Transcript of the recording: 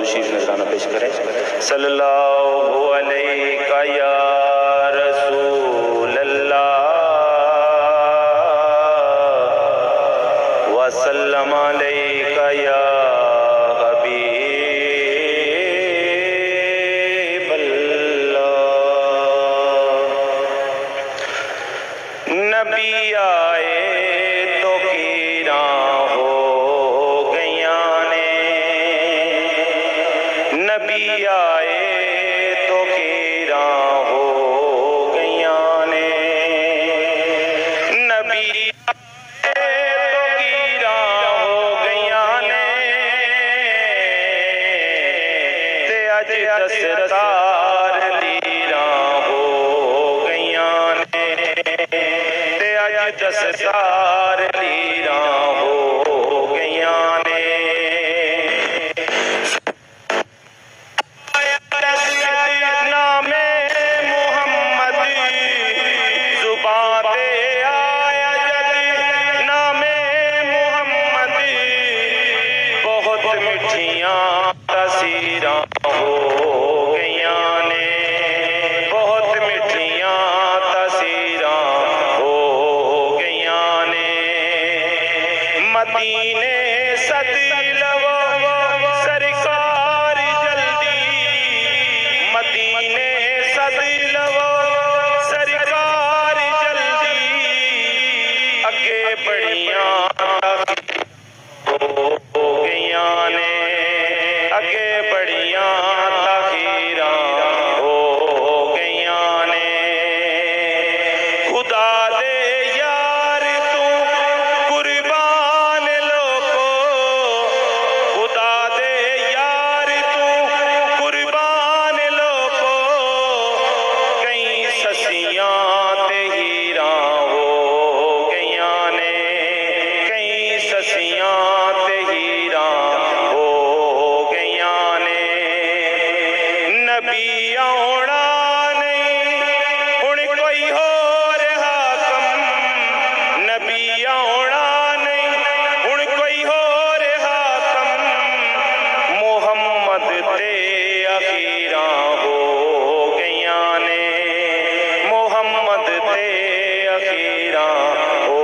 दुरूद नजराना पेश करें। सल्लल्लाहु अलैका या रसूल अल्लाह व सल्लम अलैका या हबीब अल्लाह। नबी आए तो कीरा हो गया ने, नबी आए तो कीरा हो गया ने, नबी आए तो कीरा हो गया ने, ते अज दस्तकार लीरा हो गया ने, ते अज दस्तकार लीरा हो गया ने। नामे मोहम्मद जुबान पे आया जब, नामे मोहम्मद बहुत मिठियां तस्वीरां हो गया ने, बहुत मिठियां तस्वीरां हो गया ने। मदीने सदी लवो सरकार जल्दी, मदीने सदी लवो सरकार जल्दी, अगे बढ़िया हो गया ने, अगे बढ़िया तखीरा हो गया ने। खुदा दे यार तू कुर्बान लोगो, खुदा दे यार तू कुर्बान लोगो, कई ससियां ते हीरा हो गया ने, कई ससियां ते हीरा हो गया ने। नबी आउणा नहीं हुण कोई होर हाकम, नबी आउणा नहीं हुण कोई होर हाकम, मोहम्मद ते अखीरा हो गया ने, मोहम्मद ते अखीरा हो